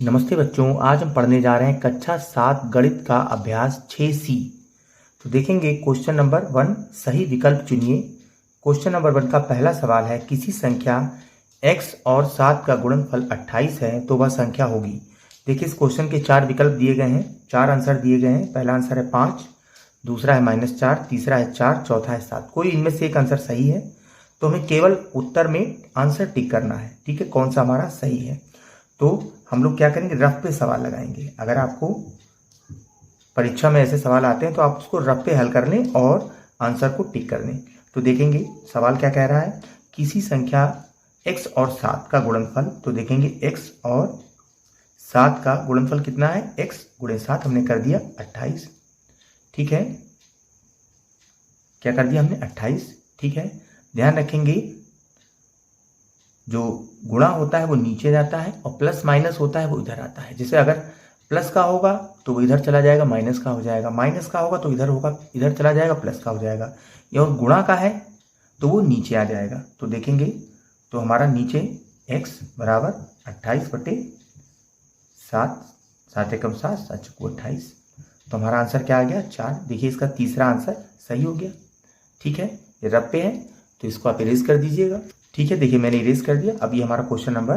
नमस्ते बच्चों, आज हम पढ़ने जा रहे हैं कक्षा 7 गणित का अभ्यास 6C। तो देखेंगे क्वेश्चन नंबर 1, सही विकल्प चुनिए। क्वेश्चन नंबर 1 का पहला सवाल है, किसी संख्या x और 7 का गुणनफल 28 है तो वह संख्या होगी। देखिए, इस क्वेश्चन के 4 विकल्प दिए गए हैं, 4 आंसर दिए गए हैं। पहला आंसर है 5, दूसरा है -4, तीसरा है 4, चौथा है 7। कोई इनमें से एक आंसर सही है तो हमें केवल उत्तर में आंसर टिक करना है। ठीक है, कौन सा हमारा सही है। तो हम लोग क्या करेंगे, रफ पे सवाल लगाएंगे। अगर आपको परीक्षा में ऐसे सवाल आते हैं तो आप उसको रफ पे हल कर लें और आंसर को टिक कर लें। तो देखेंगे सवाल क्या कह रहा है, किसी संख्या x और 7 का गुणनफल। तो देखेंगे x और 7 का गुणनफल कितना है, x गुणे 7 हमने कर दिया 28। ठीक है, क्या कर दिया हमने, 28। ठीक है, ध्यान रखेंगे जो गुणा होता है वो नीचे जाता है और प्लस माइनस होता है वो इधर आता है। जैसे अगर प्लस का होगा तो वो इधर चला जाएगा, माइनस का हो जाएगा, माइनस का होगा तो इधर होगा, इधर चला जाएगा, प्लस का हो जाएगा। या और गुणा का है तो वो नीचे आ जाएगा। तो देखेंगे तो हमारा नीचे x बराबर 28/7, 7 एकम 7, 7 चौको 28। तो हमारा आंसर क्या आ गया, 4। देखिए, इसका तीसरा आंसर सही हो गया। ठीक है, ये रब पे है तो इसको आप इरेज कर दीजिएगा। ठीक है, देखिए मैंने इरेज कर दिया। अब ये हमारा क्वेश्चन नंबर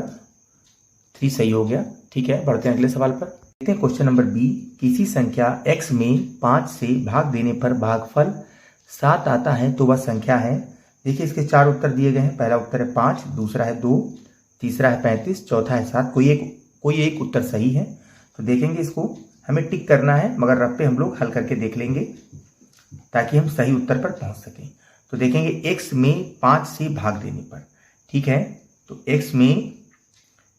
3 सही हो गया। ठीक है, बढ़ते हैं अगले सवाल पर। देखते हैं क्वेश्चन नंबर बी, किसी संख्या x में 5 से भाग देने पर भागफल 7 आता है तो वह संख्या है। देखिए, इसके 4 उत्तर दिए गए हैं। पहला उत्तर है 5, दूसरा है 2, तीसरा है 35, चौथा है 7। कोई एक उत्तर सही है। तो देखेंगे, इसको हमें टिक करना है, मगर रब पे हम लोग हल करके देख लेंगे ताकि हम सही उत्तर पर पहुंच सकें। तो देखेंगे x में 5 से भाग देने पर। ठीक है, तो x में,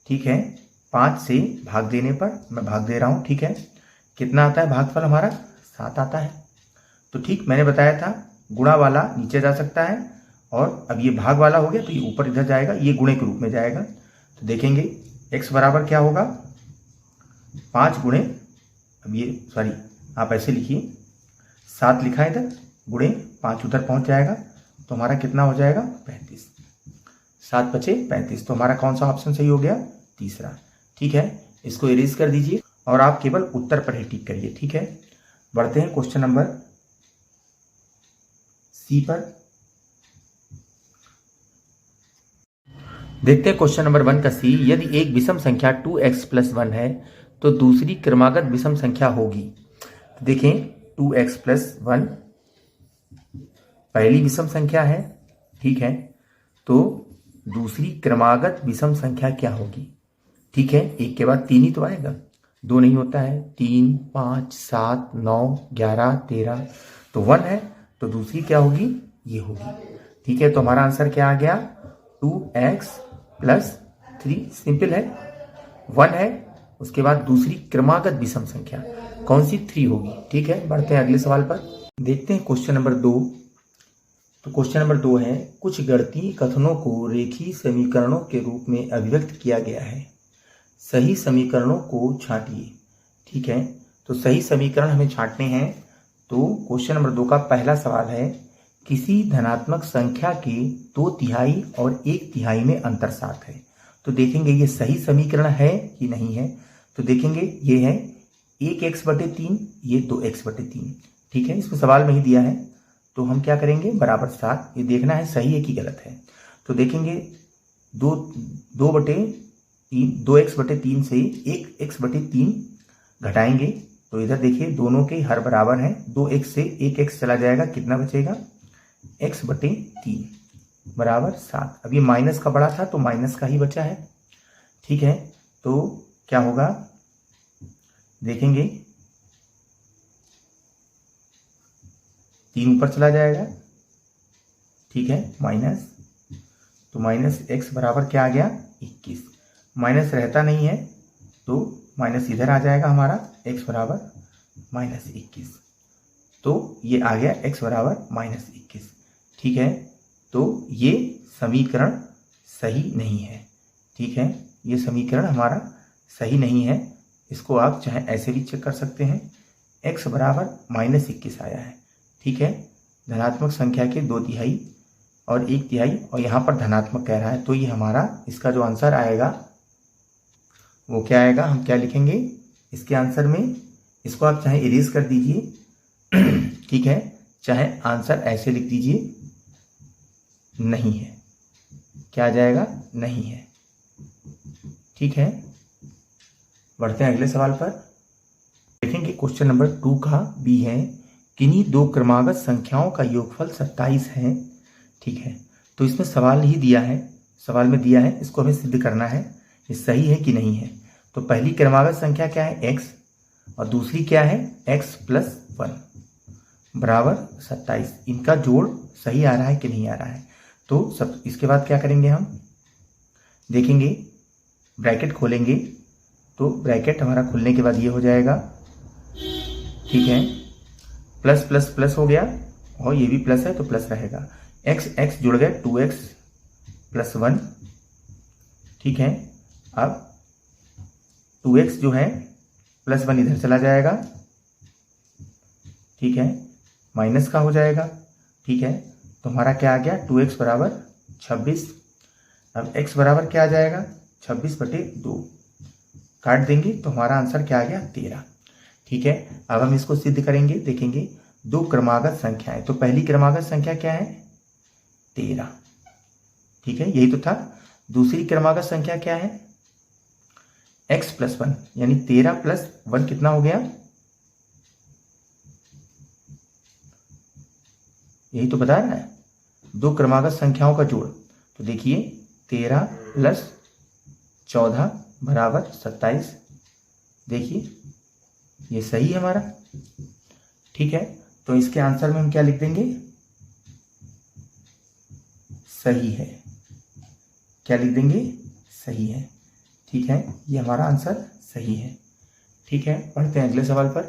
ठीक है, 5 से भाग देने पर मैं भाग दे रहा हूं। ठीक है, कितना आता है भागफल हमारा, 7 आता है। तो ठीक मैंने बताया था, गुणा वाला नीचे जा सकता है और अब ये भाग वाला हो गया तो ये ऊपर इधर जाएगा, ये गुणे के रूप में जाएगा। तो देखेंगे x बराबर क्या होगा, 5 गुणे, अब ये सॉरी आप ऐसे लिखिए, 7 लिखा है इधर, गुणे 5 उधर पहुंच जाएगा तो हमारा कितना हो जाएगा, 35। 7 बचे 35। तो हमारा कौन सा ऑप्शन सही हो गया, तीसरा। ठीक है, इसको इरेज कर दीजिए और आप केवल उत्तर पर ही टिक करिए। ठीक है, बढ़ते हैं क्वेश्चन नंबर सी पर। देखते हैं क्वेश्चन नंबर 1 का सी, यदि एक विषम संख्या 2x + 1 है तो दूसरी क्रमागत विषम संख्या होगी। तो देखें, 2x + 1 पहली विषम संख्या है। ठीक है, तो दूसरी क्रमागत विषम संख्या क्या होगी। ठीक है, एक के बाद 3 ही तो आएगा, 2 नहीं होता है। 3, 5, 7, 9, 11, 13, तो 1 है तो दूसरी क्या होगी, ये होगी। ठीक है, तो हमारा आंसर क्या आ गया, 2x + 3। सिंपल है, 1 है, उसके बाद दूसरी क्रमागत विषम संख्या कौन सी, 3 होगी। ठीक है, बढ़ते हैं अगले सवाल पर। देखते हैं क्वेश्चन नंबर 2। तो क्वेश्चन नंबर 2 है, कुछ गणितीय कथनों को रेखीय समीकरणों के रूप में अभिव्यक्त किया गया है, सही समीकरणों को छांटिए। ठीक है, तो सही समीकरण हमें छांटने हैं। तो क्वेश्चन नंबर 2 का पहला सवाल है, किसी धनात्मक संख्या के 2/3 और 1/3 में अंतर 7 है। तो देखेंगे ये सही समीकरण है कि नहीं है। तो देखेंगे ये है 1x/3, ये 2x/3। ठीक है, इसमें सवाल में ही दिया है तो हम क्या करेंगे, बराबर 7। ये देखना है सही है कि गलत है। तो देखेंगे 2x/3 से 1x/3 घटाएंगे तो इधर देखिए दोनों के हर बराबर हैं। 2x से 1x चला जाएगा, कितना बचेगा, x/3 बराबर 7। अब ये माइनस का बड़ा था तो माइनस का ही बचा है। ठीक है, तो क्या होगा, देखेंगे 3 ऊपर चला जाएगा। ठीक है, माइनस, तो -x बराबर क्या आ गया, 21। माइनस रहता नहीं है तो माइनस इधर आ जाएगा हमारा, x बराबर -21। तो ये आ गया x बराबर -21। ठीक है, तो ये समीकरण सही नहीं है। ठीक है, ये समीकरण हमारा सही नहीं है। इसको आप चाहे ऐसे भी चेक कर सकते हैं, x बराबर -21 आया है। ठीक है, धनात्मक संख्या के 2/3 और 1/3 और यहाँ पर धनात्मक कह रहा है, तो ये हमारा इसका जो आंसर आएगा वो क्या आएगा, हम क्या लिखेंगे इसके आंसर में, इसको आप चाहे इरेज कर दीजिए ठीक है, चाहे आंसर ऐसे लिख दीजिए, नहीं है। क्या आ जाएगा, नहीं है। ठीक है, बढ़ते हैं अगले सवाल पर। देखेंगे क्वेश्चन नंबर 2 का बी है, किन्हीं दो क्रमागत संख्याओं का योगफल 27 है। ठीक है, तो इसमें सवाल ही दिया है, सवाल में दिया है, इसको हमें सिद्ध करना है ये सही है कि नहीं है। तो पहली क्रमागत संख्या क्या है, x, और दूसरी क्या है, x प्लस 1 बराबर 27। इनका जोड़ सही आ रहा है कि नहीं आ रहा है। तो सब इसके बाद क्या करेंगे, हम देखेंगे, ब्रैकेट खोलेंगे, तो ब्रैकेट हमारा खुलने के बाद ये हो जाएगा। ठीक है, प्लस प्लस प्लस हो गया, और ये भी प्लस है तो प्लस रहेगा। x x जुड़ गए, 2x प्लस 1। ठीक है, अब 2x जो है प्लस 1 इधर चला जाएगा। ठीक है, माइनस का हो जाएगा। ठीक है, तो हमारा क्या आ गया, 2x बराबर 26। अब x बराबर क्या आ जाएगा, 26/2 काट देंगे तो हमारा आंसर क्या आ गया, 13। ठीक है, अब हम इसको सिद्ध करेंगे। देखेंगे दो क्रमागत संख्याएं, तो पहली क्रमागत संख्या क्या है, 13। ठीक है, यही तो था। दूसरी क्रमागत संख्या क्या है, x प्लस 1, यानी 13 प्लस 1 कितना हो गया, यही तो बता रहा है, दो क्रमागत संख्याओं का जोड़। तो देखिए 13 प्लस 14 बराबर 27। देखिए ये सही है हमारा। ठीक है, तो इसके आंसर में हम क्या लिख देंगे, सही है। क्या लिख देंगे, सही है। ठीक है, ये हमारा आंसर सही है। ठीक है, पढ़ते हैं अगले सवाल पर।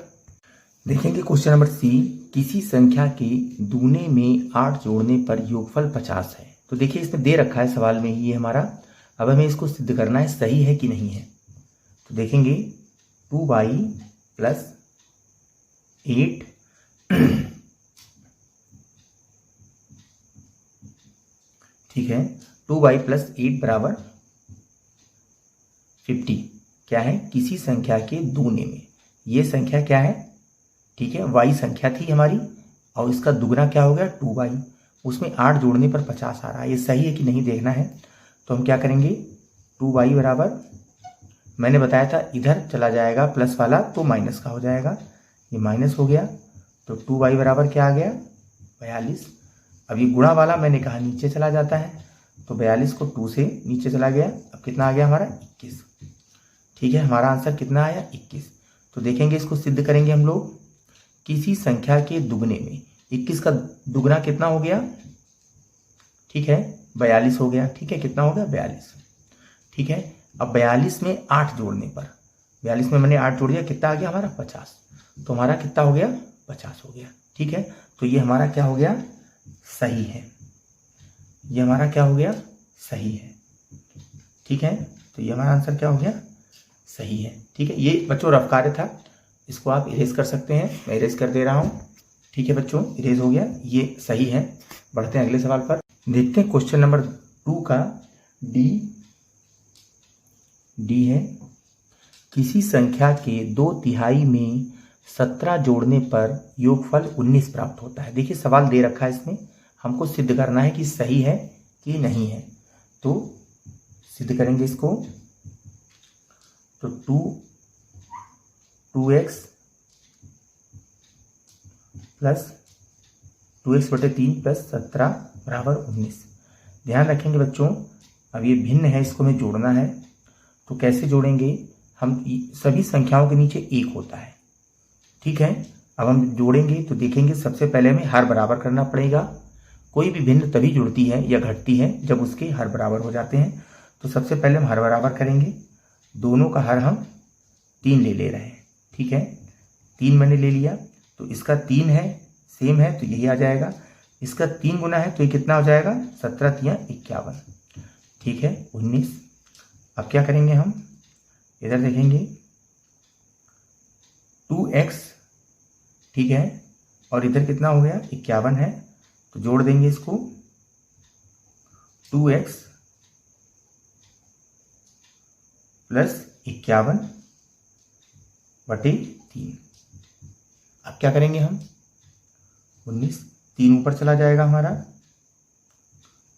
देखेंगे क्वेश्चन नंबर सी, किसी संख्या के दूने में 8 जोड़ने पर योगफल 50 है। तो देखिए इसमें दे रखा है सवाल में ही ये हमारा, अब हमें इसको सिद्ध करना है सही है कि नहीं है। तो देखेंगे 2y प्लस 8 ठीक है, 2y प्लस 8 बराबर 50 क्या है, किसी संख्या के दूने में। ये संख्या क्या है, ठीक है, y संख्या थी हमारी, और इसका दुगना क्या हो गया, 2y, उसमें 8 जोड़ने पर 50 आ रहा है। ये सही है कि नहीं देखना है। तो हम क्या करेंगे, 2y बराबर, मैंने बताया था इधर चला जाएगा प्लस वाला तो माइनस का हो जाएगा, ये माइनस हो गया। तो 2y बराबर क्या आ गया, 42। अब ये गुणा वाला मैंने कहा नीचे चला जाता है, तो 42 को 2 से नीचे चला गया। अब कितना आ गया हमारा, 21। ठीक है, हमारा आंसर कितना आया, 21। तो देखेंगे इसको सिद्ध करेंगे हम लोग, किसी संख्या के दुगने में 21 का दुगना कितना हो गया, ठीक है 42 हो गया। ठीक है, कितना हो गया, 42। ठीक है, अब 42 में 8 जोड़ने पर, 42 में मैंने 8 जोड़ दिया, कितना आ गया हमारा, 50। तो हमारा कितना हो गया, 50 हो गया। ठीक है, तो ये हमारा क्या हो गया, सही है। ये हमारा क्या हो गया, सही है। ठीक है, तो ये हमारा आंसर क्या हो गया, सही है। ठीक है, ये बच्चों रफ कार्य था, इसको आप इरेज कर सकते हैं, मैं इरेज कर दे रहा हूँ। ठीक है बच्चों, इरेज हो गया, ये सही है। बढ़ते हैं अगले सवाल पर। देखते हैं क्वेश्चन नंबर 2 का डी है, किसी संख्या के 2/3 में 17 जोड़ने पर योगफल 19 प्राप्त होता है। देखिए सवाल दे रखा है, इसमें हमको सिद्ध करना है कि सही है कि नहीं है। तो सिद्ध करेंगे इसको, तो 2x प्लस 2x/3 प्लस 17 बराबर 19। ध्यान रखेंगे बच्चों, अब ये भिन्न है, इसको हमें जोड़ना है। तो कैसे जोड़ेंगे, हम सभी संख्याओं के नीचे 1 होता है। ठीक है, अब हम जोड़ेंगे तो देखेंगे सबसे पहले हमें हर बराबर करना पड़ेगा। कोई भी भिन्न तभी जुड़ती है या घटती है जब उसके हर बराबर हो जाते हैं। तो सबसे पहले हम हर बराबर करेंगे, दोनों का हर हम 3 ले रहे हैं। ठीक है, 3 मैंने ले लिया, तो इसका 3 है, सेम है, तो यही आ जाएगा। इसका 3 गुना है तो ये कितना हो जाएगा, 17×3 = 51। ठीक है, 19। अब क्या करेंगे, हम इधर देखेंगे 2x, ठीक है, और इधर कितना हो गया, 51 है, तो जोड़ देंगे इसको, 2x प्लस 51/3। अब क्या करेंगे हम, 19, 3 ऊपर चला जाएगा हमारा,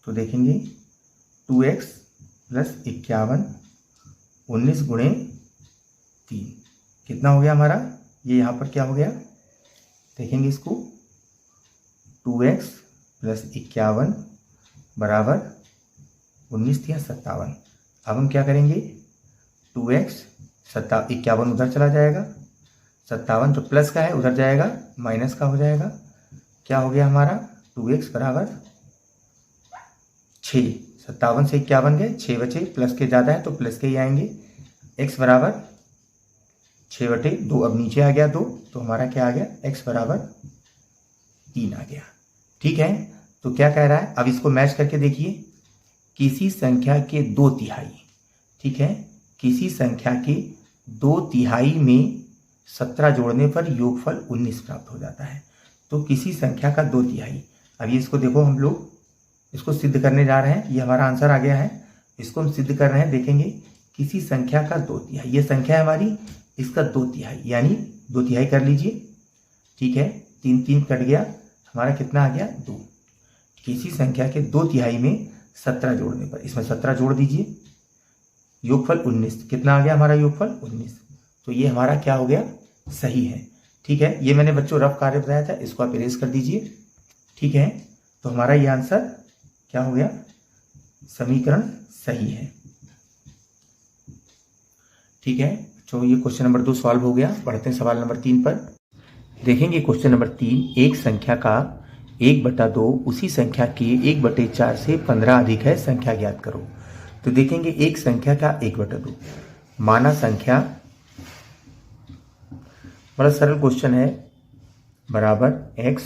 तो देखेंगे 2x + 51, 19 × 3 कितना हो गया हमारा, ये यहाँ पर क्या हो गया, देखेंगे इसको, 2x + 51 बराबर 19 × 57। अब हम क्या करेंगे, 2x 51 उधर चला जाएगा, 57 जो प्लस का है उधर जाएगा, माइनस का हो जाएगा, क्या हो गया हमारा, 2x बराबर 6। 57 से 51 गए, 6 बचे, प्लस के ज़्यादा है तो प्लस के ही आएंगे, x बराबर 6/2। अब नीचे आ गया 2, तो हमारा क्या आ गया, x बराबर 3 आ गया। ठीक है, तो क्या कह रहा है, अब इसको मैच करके देखिए, किसी संख्या के 2/3, ठीक है, किसी संख्या के 2/3 में 17 जोड़ने पर योगफल 19 प्राप्त हो जाता है। तो किसी संख्या का 2/3, अब ये इसको देखो, हम लोग इसको सिद्ध करने जा रहे हैं, ये हमारा आंसर आ गया है, इसको हम सिद्ध कर रहे हैं। देखेंगे किसी संख्या का 2/3, ये संख्या है हमारी, इसका 2/3 यानी 2/3 कर लीजिए, ठीक है, 3 3 कट गया, हमारा कितना आ गया, 2। किसी संख्या के 2/3 में 17 जोड़ने पर, इसमें 17 जोड़ दीजिए, योगफल 19, कितना आ गया हमारा योगफल 19। तो ये हमारा क्या हो गया, सही है। ठीक है, ये मैंने बच्चों रफ कार्य बताया था, इसको आप इरेज कर दीजिए। ठीक है, तो हमारा ये आंसर क्या हो गया, समीकरण सही है। ठीक है, तो ये क्वेश्चन नंबर 2 सॉल्व हो गया। बढ़ते हैं सवाल नंबर 3 पर। देखेंगे क्वेश्चन नंबर 3, एक संख्या का 1/2 उसी संख्या के 1/4 से 15 अधिक है, संख्या ज्ञात करो। तो देखेंगे एक संख्या का 1/2, माना संख्या, बड़ा सरल क्वेश्चन है, बराबर x,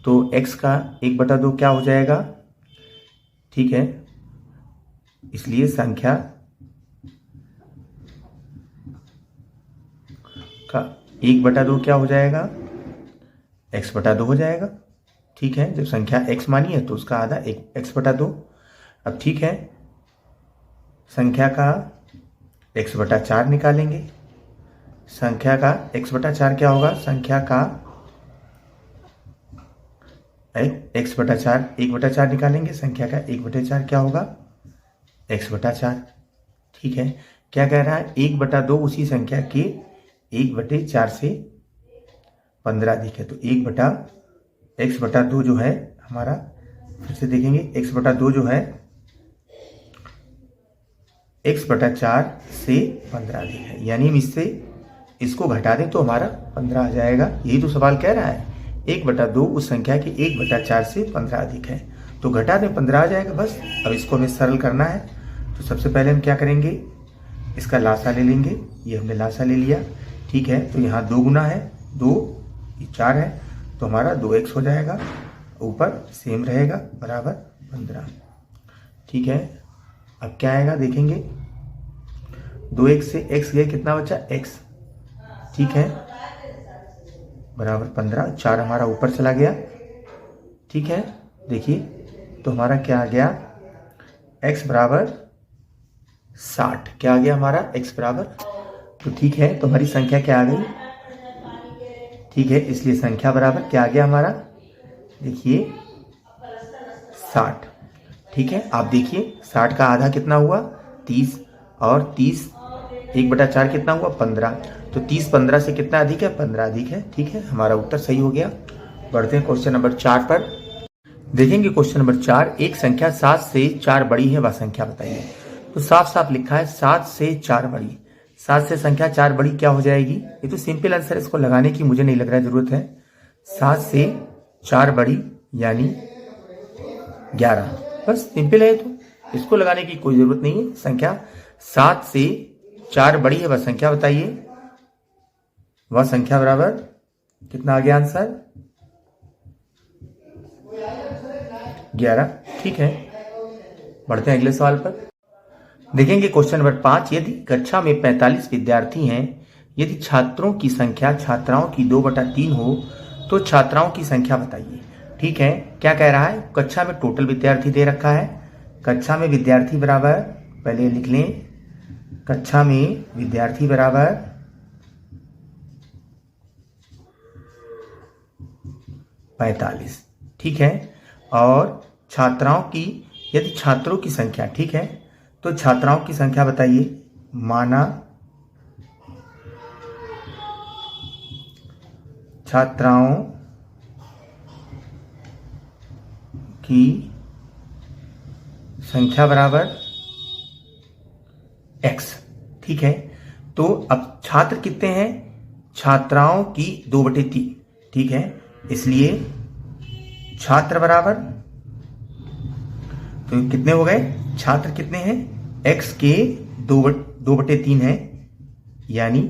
तो x का 1/2 क्या हो जाएगा, ठीक है, इसलिए संख्या का 1/2 क्या हो जाएगा, x/2 हो जाएगा। ठीक है, जब संख्या x मानी है तो उसका आधा x/2। अब ठीक है, संख्या का x/4 निकालेंगे, संख्या का x/4 क्या होगा, संख्या का x/4 1/4 निकालेंगे, संख्या का 1/4 क्या होगा, x/4। ठीक है, क्या कह रहा है, 1/2 उसी संख्या के 1/4 से 15 अधिक है, तो x/2 जो है हमारा, फिर से देखेंगे x/2 जो है x/4 से 15 अधिक है, यानी हम इससे इसको घटा दें तो हमारा 15 आ जाएगा। यही तो सवाल कह रहा है, 1/2 उस संख्या के 1/4 से 15 अधिक है, तो घटा दें 15 आ जाएगा बस। अब इसको हमें सरल करना है, तो सबसे पहले हम क्या करेंगे, इसका लासा ले लेंगे, ये हमने लासा ले लिया। ठीक है, तो यहाँ 2 गुना है, 2 ये 4 है, तो हमारा 2x हो जाएगा, ऊपर सेम रहेगा, बराबर 15। ठीक है, अब क्या आएगा, देखेंगे 2x से x गए, कितना बचा, x। ठीक है, बराबर 15, 4 हमारा ऊपर चला गया। ठीक है, देखिए तो हमारा क्या आ गया, x बराबर 60, क्या आ गया हमारा, x बराबर, तो ठीक है, तो हमारी संख्या क्या आ गई, ठीक है, इसलिए संख्या बराबर क्या आ गया हमारा, देखिए 60। ठीक है, आप देखिए 60 का आधा कितना हुआ, 30, और 30 1/4 कितना हुआ, 15, तो 30 15 से कितना अधिक है, 15 अधिक है। ठीक है, हमारा उत्तर सही हो गया। बढ़ते हैं क्वेश्चन नंबर 4 पर। देखेंगे क्वेश्चन नंबर 4, एक संख्या 7 से 4 बड़ी है, वह संख्या बताइए। तो साफ साफ लिखा है 7 से 4 बड़ी, 7 से संख्या 4 बड़ी क्या हो जाएगी, ये तो सिंपल आंसर, इसको लगाने की मुझे नहीं लग रहा है जरूरत है। 7 से 4 बड़ी यानी 11, बस सिंपल है, तो इसको लगाने की कोई जरूरत नहीं है। संख्या 7 से 4 बड़ी है, वह संख्या बताइए। वह संख्या बराबर कितना आ गया आंसर, 11। ठीक है, बढ़ते हैं अगले सवाल पर। देखेंगे क्वेश्चन नंबर 5, यदि कक्षा में 45 विद्यार्थी हैं, यदि छात्रों की संख्या छात्राओं की 2/3 हो, तो छात्राओं की संख्या बताइए। ठीक है, क्या कह रहा है, कक्षा में टोटल विद्यार्थी दे रखा है, कक्षा में विद्यार्थी बराबर, पहले लिख लें कक्षा में विद्यार्थी बराबर 45, ठीक है। और छात्राओं की, यदि छात्रों की संख्या, ठीक है, तो छात्राओं की संख्या बताइए। माना छात्राओं की संख्या बराबर x, ठीक है। तो अब छात्र कितने हैं? छात्राओं की 2/3, ठीक है। इसलिए छात्र बराबर, तो कितने हो गए? छात्र कितने हैं? x के 2/3 है, यानी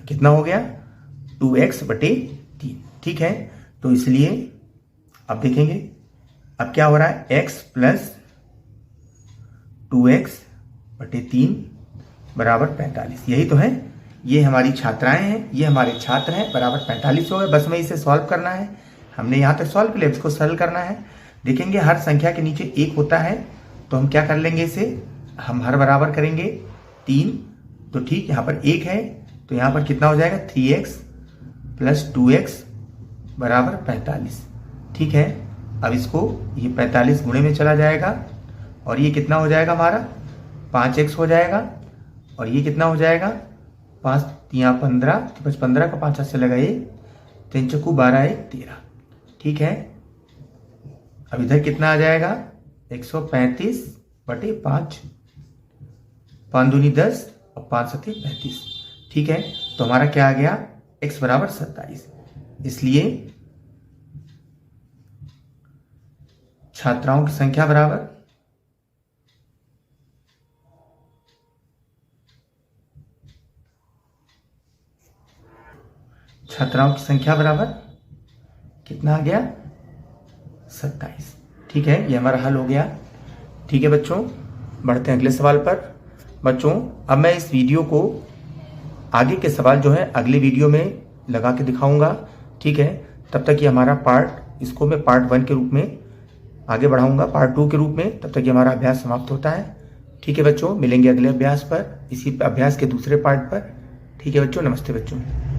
कितना हो गया? 2x/3, ठीक है। तो इसलिए अब देखेंगे, अब क्या हो रहा है? x + 2x/3 बराबर 45, यही तो है। ये हमारी छात्राएं हैं, ये हमारे छात्र हैं, बराबर 45 हो गए। बस में इसे सॉल्व करना है, हमने यहाँ तक सॉल्व कर लिया, इसको सरल करना है। देखेंगे हर संख्या के नीचे 1 होता है, तो हम क्या कर लेंगे, इसे हम हर बराबर करेंगे 3, तो ठीक, यहाँ पर 1 है, तो यहाँ पर कितना हो जाएगा? 3x + 2x बराबर 45, ठीक है। अब इसको, ये 45 गुणे में चला जाएगा, और ये कितना हो जाएगा हमारा? 5x हो जाएगा, और ये कितना हो जाएगा? 5 × 15, 15 का 5 से लगाइए, 3 × 12 = 13, ठीक है। अब इधर कितना आ जाएगा? 135/5, 5 दूनी 10 और 5 सत्ते 35, ठीक है। तो हमारा क्या आ गया? x बराबर 27। इसलिए छात्राओं की संख्या बराबर कितना आ गया? 27, ठीक है। ये हमारा हल हो गया, ठीक है बच्चों। बढ़ते हैं अगले सवाल पर। बच्चों अब मैं इस वीडियो को, आगे के सवाल जो है अगले वीडियो में लगा के दिखाऊंगा, ठीक है। तब तक ये हमारा इसको मैं पार्ट 1 के रूप में आगे बढ़ाऊंगा, पार्ट 2 के रूप में। तब तक ये हमारा अभ्यास समाप्त होता है, ठीक है बच्चों। मिलेंगे अगले अभ्यास पर, इसी अभ्यास के दूसरे पार्ट पर, ठीक है बच्चों। नमस्ते बच्चों।